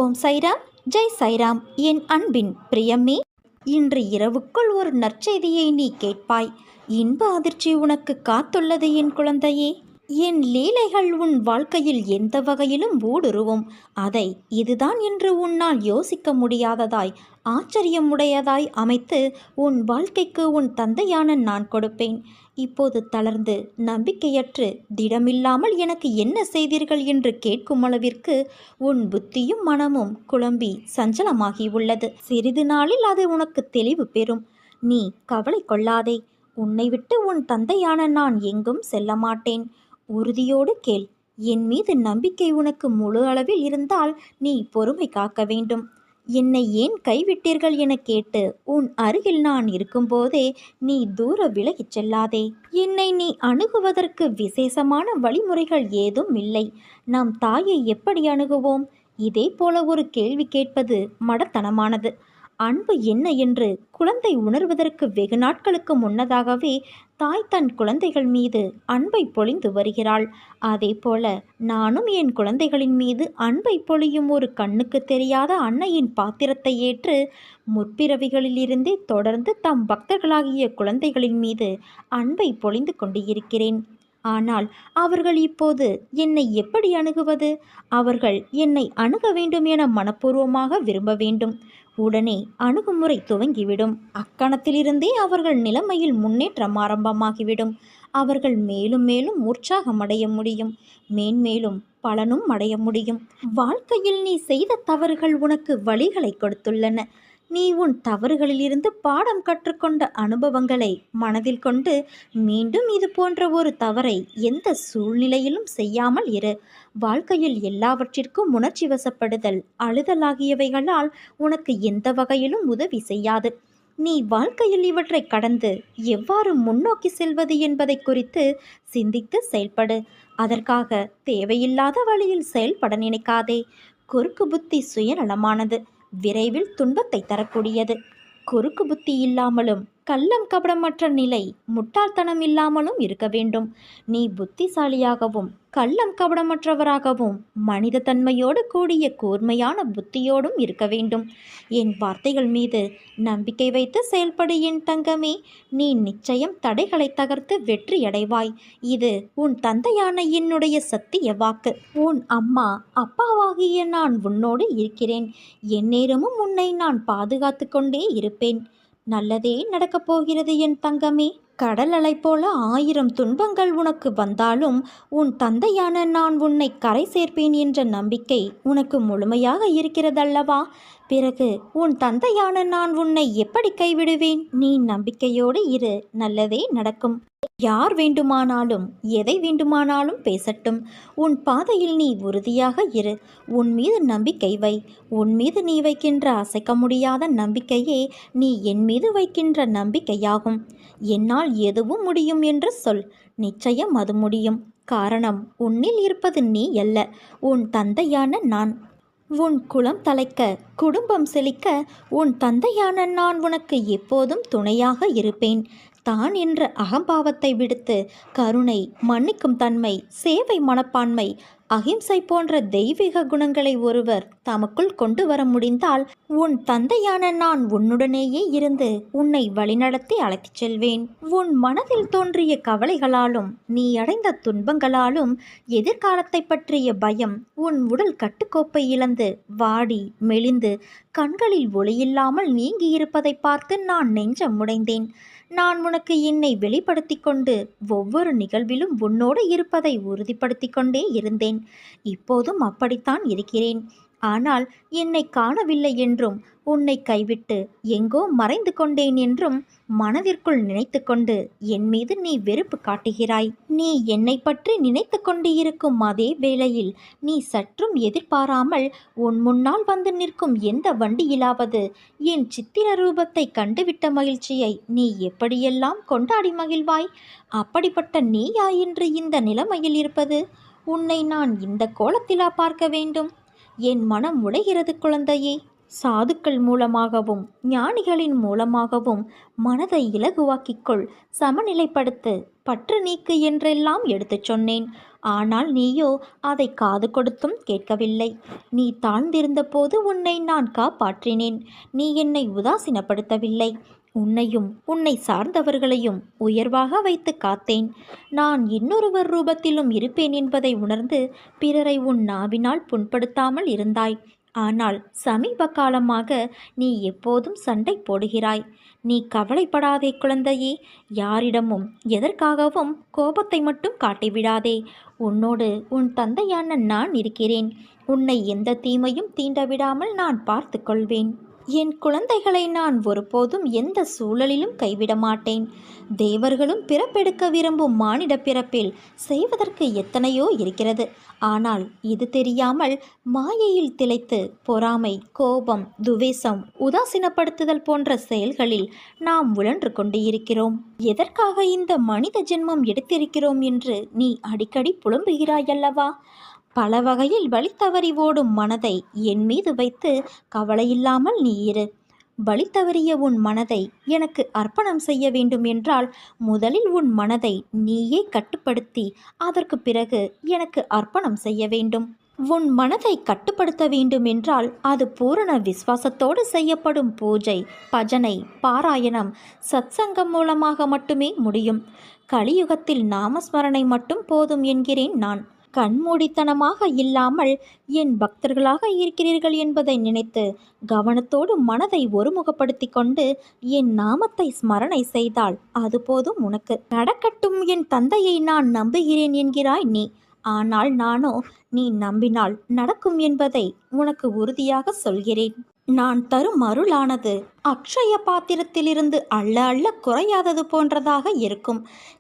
ஓம் சைராம், ஜெய் சைராம். என் அன்பின் பிரியமே, இன்று இரவுக்குள் ஒரு நற்செய்தியை நீ கேட்பாய். இன்ப அதிர்ச்சி உனக்கு காத்துள்ளது என் குழந்தையே. என் லீலைகள் உன் வாழ்க்கையில் எந்த வகையிலும் ஊடுருவும். அதை இதுதான் என்று உன்னால் யோசிக்க முடியாததாய், ஆச்சரியமுடையதாய் அமைத்து உன் வாழ்க்கைக்கு உன் தந்தையான நான் கொடுப்பேன். இப்போது தளர்ந்து நம்பிக்கையற்று திடமில்லாமல் எனக்கு என்ன செய்தீர்கள் என்று கேட்கும் அளவிற்கு உன் புத்தியும் மனமும் குழம்பி சஞ்சலமாகி உள்ளது. சிறிது நாளில் அது உனக்கு தெளிவு பெறும். நீ கவலை கொள்ளாதே. உன்னை விட்டு உன் தந்தையான நான் எங்கும் செல்ல மாட்டேன். உறுதியோடு கேள். என் மீது நம்பிக்கை உனக்கு முழு அளவில் இருந்தால் நீ பொறுமை காக்க வேண்டும். என்னை ஏன் கைவிட்டீர்கள் என கேட்டு உன் அருகில் நான் இருக்கும்போதே நீ தூர விலகிச் செல்லாதே. என்னை நீ அணுகுவதற்கு விசேஷமான வழிமுறைகள் ஏதும் இல்லை. நம் தாயை எப்படி அணுகுவோம்? இதே போல ஒரு கேள்வி கேட்பது மடத்தனமானது. அன்பு என்ன என்று குழந்தை உணர்வதற்கு வெகு நாட்களுக்கு முன்னதாகவே தாய் தன் குழந்தைகள் மீது அன்பை பொழிந்து வருகிறாள். அதே போல நானும் என் குழந்தைகளின் மீது அன்பை பொழியும் ஒரு கண்ணுக்கு தெரியாத அன்னையின் பாத்திரத்தை ஏற்று முற்பிறவிகளிலிருந்தே தொடர்ந்து தம் பக்தர்களாகிய குழந்தைகளின் மீது அன்பை பொழிந்து கொண்டு இருக்கிறேன். ஆனால் அவர்கள் இப்போது என்னை எப்படி அணுகுவது? அவர்கள் என்னை அணுக வேண்டும் என மனப்பூர்வமாக விரும்ப வேண்டும். உடனே அணுகுமுறை துவங்கிவிடும். அக்கணத்திலிருந்தே அவர்கள் நிலைமையில் முன்னேற்றம் ஆரம்பமாகிவிடும். அவர்கள் மேலும் மேலும் உற்சாகமடைய முடியும். மேன்மேலும் பலனும் அடைய முடியும். வாழ்க்கையில் நீ செய்த தவறுகள் உனக்கு வழிகளை கொடுத்துள்ளன. நீ உன் தவறுகளிலிருந்து பாடம் கற்றுக்கொண்ட அனுபவங்களை மனதில் கொண்டு மீண்டும் இது போன்ற ஒரு தவறை எந்த சூழ்நிலையிலும் செய்யாமல் இரு. வாழ்க்கையில் எல்லாவற்றிற்கும் உணர்ச்சி வசப்படுதல், அழுதல் ஆகியவைகளால் உனக்கு எந்த வகையிலும் உதவி செய்யாது. நீ வாழ்க்கையில் இவற்றை கடந்து எவ்வாறு முன்னோக்கி செல்வது என்பதை குறித்து சிந்தித்து செயல்படு. அதற்காக தேவையில்லாத வழியில் செயல்பட நினைக்காதே. குறுக்கு புத்தி சுயநலமானது, விரைவில் துன்பத்தை தரக்கூடியது. குறுக்கு புத்தி இல்லாமலும் கள்ளம் கபடமற்ற நிலை முட்டாள்தனம் இல்லாமலும் இருக்க வேண்டும். நீ புத்திசாலியாகவும் கள்ளம் கபடமற்றவராகவும் மனித தன்மையோடு கூடிய கூர்மையான புத்தியோடும் இருக்க வேண்டும். என் வார்த்தைகள் மீது நம்பிக்கை வைத்து செயல்படு என் தங்கமே. நீ நிச்சயம் தடைகளை தகர்த்து வெற்றியடைவாய். இது உன் தந்தையான என்னுடைய சத்திய வாக்கு. உன் அம்மா அப்பாவாகிய நான் உன்னோடு இருக்கிறேன். எந்நேரமும் உன்னை நான் பாதுகாத்து கொண்டே இருப்பேன். நல்லதே நடக்கப் போகிறது என் தங்கமே. கடல் அலை போல 1000 துன்பங்கள் உனக்கு வந்தாலும் உன் தந்தையான நான் உன்னை கரை சேர்ப்பேன் என்ற நம்பிக்கை உனக்கு முழுமையாக இருக்கிறதல்லவா? பிறகு உன் தந்தையான நான் உன்னை எப்படி கைவிடுவேன்? நீ நம்பிக்கையோடு இரு. நல்லதே நடக்கும். யார் வேண்டுமானாலும் எதை வேண்டுமானாலும் பேசட்டும். உன் பாதையில் நீ உறுதியாக இரு. உன் மீது நம்பிக்கை வை. உன் மீது நீ வைக்கின்ற அசைக்க முடியாத நம்பிக்கையே நீ என் மீது வைக்கின்ற நம்பிக்கையாகும். என்னால் எதுவும் முடியும் என்று சொல். நிச்சயம் அது முடியும். காரணம், உன்னில் இருப்பது நீ அல்ல, உன் தந்தையான நான். உன் குலம் தலைக்க, குடும்பம் செழிக்க உன் தந்தையான நான் உனக்கு எப்போதும் துணையாக இருப்பேன். தான் என்ற அகம்பாவத்தை விடுத்து கருணை, மன்னிக்கும் தன்மை, சேவை மனப்பான்மை, அகிம்சை போன்ற தெய்வீக குணங்களை ஒருவர் தமக்குள் கொண்டு வர முடிந்தால் உன் தந்தையான நான் உன்னுடனேயே இருந்து உன்னை வழிநடத்தி அழைத்துச் செல்வேன். உன் மனதில் தோன்றிய கவலைகளாலும் நீ அடைந்த துன்பங்களாலும் எதிர்காலத்தை பற்றிய பயம் உன் உடல் கட்டுக்கோப்பை இழந்து வாடி மெலிந்து கண்களில் ஒளியில்லாமல் நீங்கி இருப்பதை பார்த்து நான் நெஞ்சம் உடைந்தேன். நான் உனக்கு என்னை வெளிப்படுத்தி கொண்டு ஒவ்வொரு நிகழ்விலும் உன்னோடு இருப்பதை உறுதிப்படுத்தி கொண்டே இருந்தேன். இப்போதும் அப்படித்தான் இருக்கிறேன். ஆனால் என்னை காணவில்லை என்றும் உன்னை கைவிட்டு எங்கோ மறைந்து கொண்டேன் என்றும் மனதிற்குள் நினைத்து கொண்டு என் மீது நீ வெறுப்பு காட்டுகிறாய். நீ என்னை பற்றி நினைத்து கொண்டு இருக்கும் அதே வேளையில் நீ சற்றும் எதிர்பாராமல் உன் முன்னால் வந்து நிற்கும் எந்த வண்டியிலாவது என் சித்திர ரூபத்தை கண்டுவிட்ட மகிழ்ச்சியை நீ எப்படியெல்லாம் கொண்டாடி மகிழ்வாய்? அப்படிப்பட்ட நீயா இன்று இந்த நிலைமையில் இருப்பது? உன்னை நான் இந்த கோலத்திலா பார்க்க வேண்டும்? என் மனம் உடைகிறது குழந்தையே. சாதுக்கள் மூலமாகவும் ஞானிகளின் மூலமாகவும் மனதை இலகுவாக்கிக்கொள், சமநிலைப்படுத்து, பற்று நீக்கு என்றெல்லாம் எடுத்துச் சொன்னேன். ஆனால் நீயோ அதை காது கொடுத்தும் கேட்கவில்லை. நீ தாழ்ந்திருந்த போது உன்னை நான் காப்பாற்றினேன். நீ என்னை உதாசீனப்படுத்தவில்லை. உன்னையும் உன்னை சார்ந்தவர்களையும் உயர்வாக வைத்து காத்தேன். நான் இன்னொருவர் ரூபத்திலும் இருப்பேன் என்பதை உணர்ந்து பிறரை உன் நாவினால் புண்படுத்தாமல் இருந்தாய். ஆனால் சமீப காலமாக நீ எப்போதும் சண்டை போடுகிறாய். நீ கவலைப்படாதே குழந்தையே. யாரிடமும் எதற்காகவும் கோபத்தை மட்டும் காட்டிவிடாதே. உன்னோடு உன் தந்தையான நான் இருக்கிறேன். உன்னை எந்த தீமையும் தீண்டவிடாமல் நான் பார்த்து கொள்வேன். என் குழந்தைகளை நான் ஒருபோதும் எந்த சூழலிலும் கைவிட மாட்டேன். தேவர்களும் பிறப்பெடுக்க விரும்பும் மானிட பிறப்பில் செய்வதற்கு எத்தனையோ இருக்கிறது. ஆனால் இது தெரியாமல் மாயையில் திளைத்து பொறாமை, கோபம், துவேஷம், உதாசீனப்படுத்துதல் போன்ற செயல்களில் நாம் உழன்று கொண்டு இருக்கிறோம். எதற்காக இந்த மனித ஜென்மம் எடுத்திருக்கிறோம் என்று நீ அடிக்கடி புலம்புகிறாயல்லவா? பல வகையில் வழி தவறி ஓடும் மனதை என் மீது வைத்து கவலையில்லாமல் நீ இரு. வழி தவறிய உன் மனதை எனக்கு அர்ப்பணம் செய்ய வேண்டும் என்றால் முதலில் உன் மனதை நீயே கட்டுப்படுத்தி அதற்கு பிறகு எனக்கு அர்ப்பணம் செய்ய வேண்டும். உன் மனதை கட்டுப்படுத்த வேண்டும் என்றால் அது பூரண விசுவாசத்தோடு செய்யப்படும் பூஜை, பஜனை, பாராயணம், சத்சங்கம் மூலமாக மட்டுமே முடியும். கலியுகத்தில் நாமஸ்மரணை மட்டும் போதும் என்கிறேன் நான். கண்மூடித்தனமாக இல்லாமல் என் பக்தர்களாக இருக்கிறீர்கள் என்பதை நினைத்து கவனத்தோடு மனதை ஒருமுகப்படுத்தி கொண்டு என் நாமத்தை ஸ்மரணை செய்தால் அது போதும் உனக்கு. நடக்கட்டும், என் தந்தையை நான் நம்புகிறேன் என்கிறாய் நீ. ஆனால் நானோ நீ நம்பினால் நடக்கும் என்பதை உனக்கு உறுதியாக சொல்கிறேன். நான் தரும் அருளானது அக்ஷய பாத்திரத்திலிருந்து அள்ள அள்ள குறையாதது போன்றதாக இருக்கும்.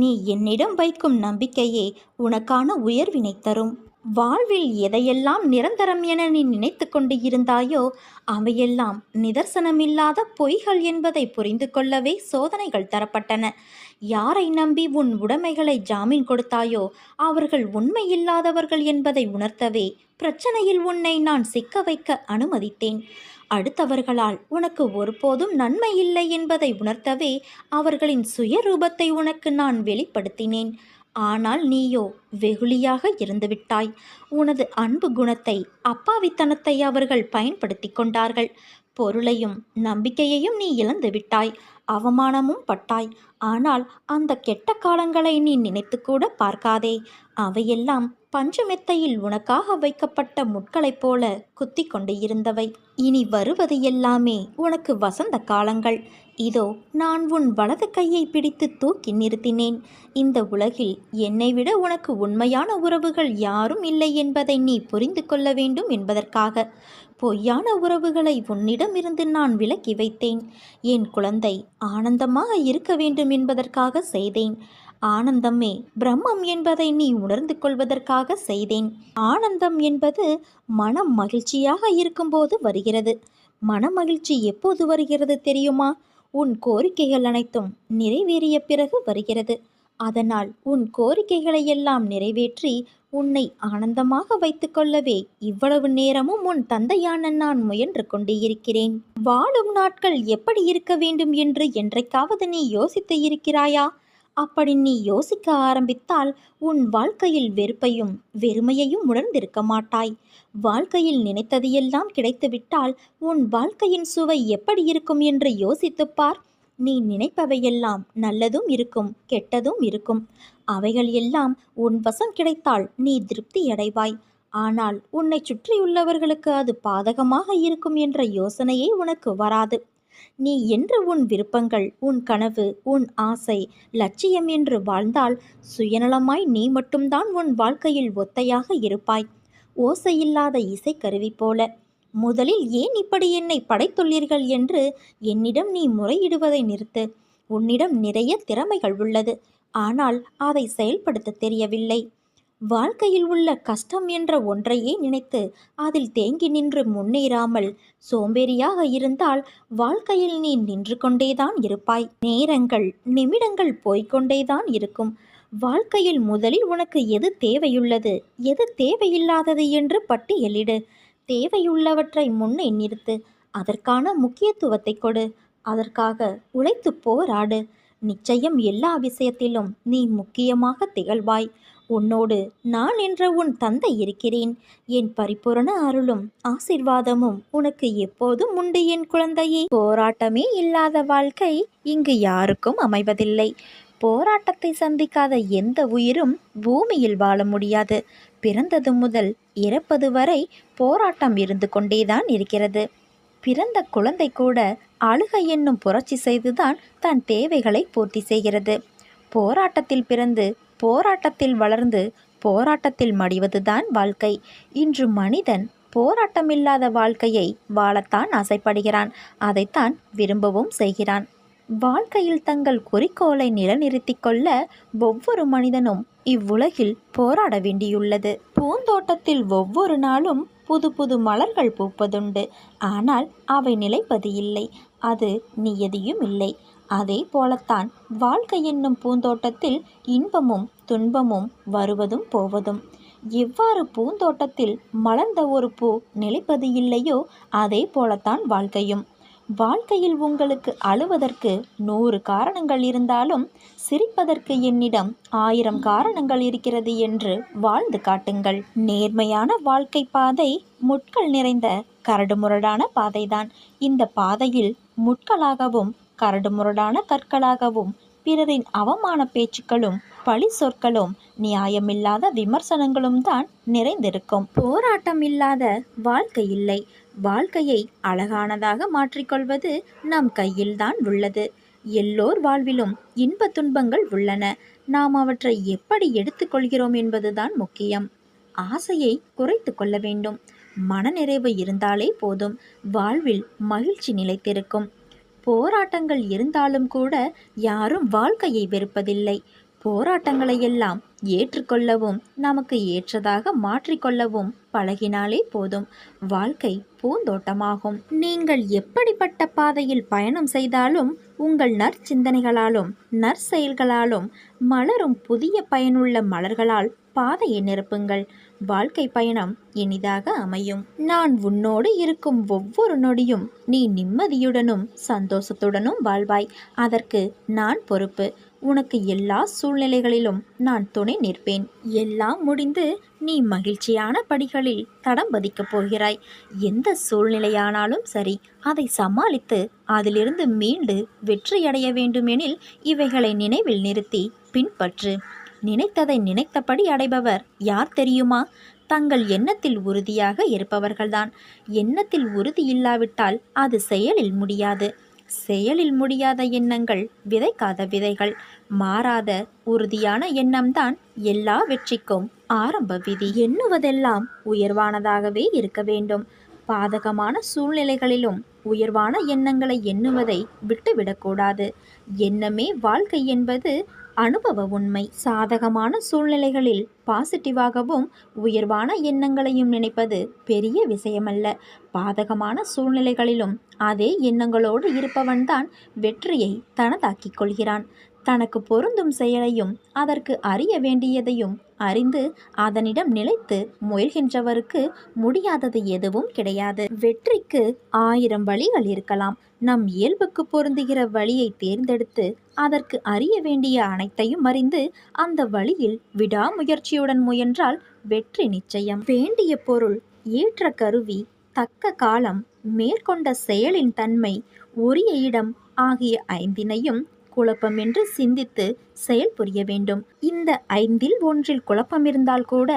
நீ என்னிடம் வைக்கும் நம்பிக்கையே உனக்கான உயர்வினை தரும். வாழ்வில் எதையெல்லாம் நிரந்தரம் என நீ நினைத்து கொண்டு இருந்தாயோ அவையெல்லாம் நிதர்சனமில்லாத பொய்கள் என்பதை புரிந்து கொள்ளவே சோதனைகள் தரப்பட்டன. யாரை நம்பி உன் உடைமைகளை ஜாமீன் கொடுத்தாயோ அவர்கள் உண்மையில்லாதவர்கள் என்பதை உணர்த்தவே பிரச்சனையில் உன்னை நான் சிக்க வைக்க அனுமதித்தேன். அடுத்தவர்களால் உனக்கு ஒருபோதும் நன்மை இல்லை என்பதை உணர்த்தவே அவர்களின் சுயரூபத்தை உனக்கு நான் வெளிப்படுத்தினேன். ஆனால் நீயோ வெகுளியாக இருந்துவிட்டாய். உனது அன்பு குணத்தை, அப்பாவித்தனத்தை அவர்கள் பயன்படுத்தி கொண்டார்கள். பொருளையும் நம்பிக்கையையும் நீ இழந்து விட்டாய். அவமானமும் பட்டாய். ஆனால் அந்த கெட்ட காலங்களை நீ நினைத்து கூட பார்க்காதே. அவையெல்லாம் பஞ்சமெத்தையில் உனக்காக வைக்கப்பட்ட முட்களைப் போல குத்தி கொண்டு இருந்தவை. இனி வருவது எல்லாமே உனக்கு வசந்த காலங்கள். இதோ நான் உன் வலது கையை பிடித்து தூக்கி நிறுத்தினேன். இந்த உலகில் என்னை விட உனக்கு உண்மையான உறவுகள் யாரும் இல்லை என்பதை நீ புரிந்து கொள்ள வேண்டும் என்பதற்காக பொய்யான உறவுகளை உன்னிடமிருந்து நான் விலக்கி வைத்தேன். என் குழந்தை ஆனந்தமாக இருக்க வேண்டும் என்பதற்காக செய்தேன். ஆனந்தமே பிரம்மம் என்பதை நீ உணர்ந்து கொள்வதற்காக செய்தேன். ஆனந்தம் என்பது மனம் மகிழ்ச்சியாக இருக்கும்போது வருகிறது. மன மகிழ்ச்சி எப்போது வருகிறது தெரியுமா? உன் கோரிக்கைகள் அனைத்தும் நிறைவேறிய பிறகு வருகிறது. அதனால் உன் கோரிக்கைகளை எல்லாம் நிறைவேற்றி உன்னை ஆனந்தமாக வைத்துக்கொள்ளவே இவ்வளவு நேரமும் உன் தந்தையான நான் முயன்று கொண்டே இருக்கிறேன். வாழும் நாட்கள் எப்படி இருக்க வேண்டும் என்று என்றைக்காவது நீ யோசித்து இருக்கிறாயா? அப்படி நீ யோசிக்க ஆரம்பித்தால் உன் வாழ்க்கையில் வெறுப்பையும் வெறுமையையும் உணர்ந்திருக்க மாட்டாய். வாழ்க்கையில் நினைத்ததையெல்லாம் கிடைத்துவிட்டால் உன் வாழ்க்கையின் சுவை எப்படி இருக்கும் என்று யோசித்துப்பார். நீ நினைப்பவையெல்லாம் நல்லதும் இருக்கும், கெட்டதும் இருக்கும். அவைகள் எல்லாம் உன் வசம் கிடைத்தால் நீ திருப்தி அடைவாய். ஆனால் உன்னை சுற்றியுள்ளவர்களுக்கு அது பாதகமாக இருக்கும் என்ற யோசனையே உனக்கு வராது. நீ என்று உன் விருப்பங்கள், உன் கனவு, உன் ஆசை, லட்சியம் என்று வாழ்ந்தால் சுயநலமாய் நீ மட்டும்தான் உன் வாழ்க்கையில் ஒத்தையாக இருப்பாய், ஓசையில்லாத இசைக்கருவி போல. முதலில் ஏன் இப்படி என்னை படைத்துள்ளீர்கள் என்று என்னிடம் நீ முறையிடுவதை நிறுத்து. உன்னிடம் நிறைய திறமைகள் உள்ளது. ஆனால் அதை செயல்படுத்த தெரியவில்லை. வாழ்க்கையில் உள்ள கஷ்டம் என்ற ஒன்றையே நினைத்து அதில் தேங்கி நின்று முன்னேறாமல் சோம்பேறியாக இருந்தால் வாழ்க்கையில் நீ நின்று கொண்டேதான் இருப்பாய். நேரங்கள், நிமிடங்கள் போய்கொண்டேதான் இருக்கும். வாழ்க்கையில் முதலில் உனக்கு எது தேவையுள்ளது, எது தேவையில்லாதது என்று பட்டியலிடு. தேவையுள்ளவற்றை முன்னே நிறுத்து. அதற்கான முக்கியத்துவத்தை கொடு. அதற்காக உழைத்து போராடு. நிச்சயம் எல்லா விஷயத்திலும் நீ முக்கியமாக திகழ்வாய். உன்னோடு நான் என்ற உன் தந்தை இருக்கிறேன். என் பரிபூரண அருளும் ஆசிர்வாதமும் உனக்கு எப்போதும் உண்டு என் குழந்தையே. போராட்டமே இல்லாத வாழ்க்கை இங்கு யாருக்கும் அமைவதில்லை. போராட்டத்தை சந்திக்காத எந்த உயிரும் பூமியில் வாழ முடியாது. பிறந்தது முதல் இறப்பது வரை போராட்டம் இருந்து கொண்டேதான் இருக்கிறது. பிறந்த குழந்தை கூட அழுகை என்னும் புரட்சி செய்துதான் தன் தேவைகளை பூர்த்தி செய்கிறது. போராட்டத்தில் பிறந்து போராட்டத்தில் வளர்ந்து போராட்டத்தில் மடிவதுதான் வாழ்க்கை. இன்று மனிதன் போராட்டமில்லாத வாழ்க்கையை வாழத்தான் ஆசைப்படுகிறான். அதைத்தான் விரும்பவும் செய்கிறான். வாழ்க்கையில் தங்கள் குறிக்கோளை நிலைநிறுத்திக் கொள்ள ஒவ்வொரு மனிதனும் இவ்வுலகில் போராட வேண்டியுள்ளது. பூந்தோட்டத்தில் ஒவ்வொரு நாளும் புது புது மலர்கள் பூப்பதுண்டு. ஆனால் அவை நிலைப்பது இல்லை. அது நியதியும் இல்லை. அதே போலத்தான் வாழ்க்கை என்னும் பூந்தோட்டத்தில் இன்பமும் துன்பமும் வருவதும் போவதும். எவ்வாறு பூந்தோட்டத்தில் மலர்ந்த ஒரு பூ நிலைப்பது இல்லையோ அதே போலத்தான் வாழ்க்கையும். வாழ்க்கையில் உங்களுக்கு அழுவதற்கு 100 காரணங்கள் இருந்தாலும் சிரிப்பதற்கு என்னிடம் 1000 காரணங்கள் இருக்கிறது என்று வாழ்ந்து காட்டுங்கள். நேர்மையான வாழ்க்கை பாதை முட்கள் நிறைந்த கரடுமுரடான பாதைதான். இந்த பாதையில் முட்களாகவும் கரடுமுரடான கற்களாகவும் பிறரின் அவமான பேச்சுக்களும் பழி சொற்களும் நியாயமில்லாத விமர்சனங்களும் தான் நிறைந்திருக்கும். போராட்டம் இல்லாத வாழ்க்கை இல்லை. வாழ்க்கையை அழகானதாக மாற்றிக்கொள்வது நம் கையில்தான் உள்ளது. எல்லோர் வாழ்விலும் இன்ப துன்பங்கள் உள்ளன. நாம் அவற்றை எப்படி எடுத்துக்கொள்கிறோம் என்பதுதான் முக்கியம். ஆசையை குறைத்து கொள்ள வேண்டும். மனநிறைவு இருந்தாலே போதும். வாழ்வில் மகிழ்ச்சி நிலைத்திருக்கும். போராட்டங்கள் இருந்தாலும் கூட யாரும் வாழ்க்கையை வெறுப்பதில்லை. போராட்டங்களை எல்லாம் ஏற்றுக்கொள்ளவும் நமக்கு ஏற்றதாக மாற்றிக்கொள்ளவும் பழகினாலே போதும். வாழ்க்கை பூந்தோட்டமாகும். நீங்கள் எப்படிப்பட்ட பாதையில் பயணம் செய்தாலும் உங்கள் நற்சிந்தனைகளாலும் நற்செயல்களாலும் மலரும் புதிய பயனுள்ள மலர்களால் பாதையை நிரப்புங்கள். வாழ்க்கை பயணம் இனிதாக அமையும். நான் உன்னோடு இருக்கும் ஒவ்வொரு நொடியும் நீ நிம்மதியுடனும் சந்தோஷத்துடனும் வாழ்வாய். அதற்கு நான் பொறுப்பு. உனக்கு எல்லா சூழ்நிலைகளிலும் நான் துணை நிற்பேன். எல்லாம் முடிந்து நீ மகிழ்ச்சியான படிகளில் தடம் பதிக்கப் போகிறாய். எந்த சூழ்நிலையானாலும் சரி, அதை சமாளித்து அதிலிருந்து மீண்டு வெற்றியடைய வேண்டுமெனில் இவைகளை நினைவில் நிறுத்தி பின்பற்று. நினைத்ததை நினைத்தபடி அடைபவர் யார் தெரியுமா? தங்கள் எண்ணத்தில் உறுதியாக இருப்பவர்கள்தான். எண்ணத்தில் உறுதி இல்லாவிட்டால் அது செயலில் முடியாது. செயலில் முடியாத எண்ணங்கள் விதைக்காத விதைகள். மாறாத உறுதியான எண்ணம்தான் எல்லா வெற்றிக்கும் ஆரம்ப விதி. எண்ணுவதெல்லாம் உயர்வானதாகவே இருக்க வேண்டும். பாதகமான சூழ்நிலைகளிலும் உயர்வான எண்ணங்களை எண்ணுவதை விட்டுவிடக்கூடாது. எண்ணமே வாழ்க்கை என்பது அனுபவ உண்மை. சாதகமான சூழ்நிலைகளில் பாசிட்டிவாகவும் உயர்வான எண்ணங்களையும் நினைப்பது பெரிய விஷயமல்ல. பாதகமான சூழ்நிலைகளிலும் அதே எண்ணங்களோடு இருப்பவன்தான் வெற்றியை தனதாக்கிக் கொள்கிறான். தனக்கு பொருந்தும் செயலையும் அதற்கு அறிய வேண்டியதையும் அறிந்து அதனிடம் நிலைத்து முயல்கின்றவருக்கு முடியாதது எதுவும் கிடையாது. வெற்றிக்கு 1000 வழிகள் இருக்கலாம். நம் இயல்புக்கு பொருந்துகிற வழியை தேர்ந்தெடுத்து அதற்கு அறிய வேண்டிய அனைத்தையும் அறிந்து அந்த வழியில் விடாமுயற்சியுடன் முயன்றால் வெற்றி நிச்சயம். வேண்டிய பொருள், ஏற்ற கருவி, தக்க காலம், மேற்கொண்ட செயலின் தன்மை, உரிய இடம் ஆகிய 5னையும் குழப்பமின்றி சிந்தித்து செயல் புரிய வேண்டும். இந்த 5இல் ஒன்றில் குழப்பம் இருந்தால் கூட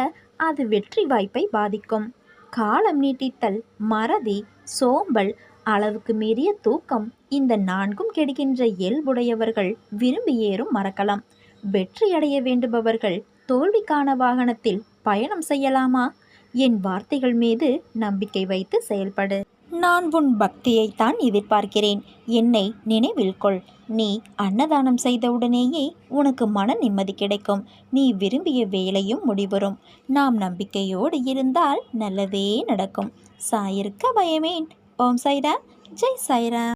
அது வெற்றி வாய்ப்பை பாதிக்கும். காலம் நீட்டித்தல், மறதி, சோம்பல், அளவுக்கு மீறிய தூக்கம், இந்த 4ம் கெடுகின்ற இயல்புடையவர்கள் விரும்பி ஏறும் மறக்கலாம். வெற்றியடைய வேண்டுபவர்கள் தோல்விக்கான வாகனத்தில் பயணம் செய்யலாமா? என் வார்த்தைகள் மீது நம்பிக்கை வைத்து செயல்படு. நான் உன் பக்தியைத்தான் எதிர்பார்க்கிறேன். என்னை நினைவில் கொள். நீ அன்னதானம் செய்தவுடனேயே உனக்கு மன நிம்மதி கிடைக்கும். நீ விரும்பிய வேலையும் முடிவரும். நாம் நம்பிக்கையோடு இருந்தால் நல்லதே நடக்கும். சாயிருக்க பயமேன். ஓம் சாய்ராம், ஜெய் சாய்ராம்.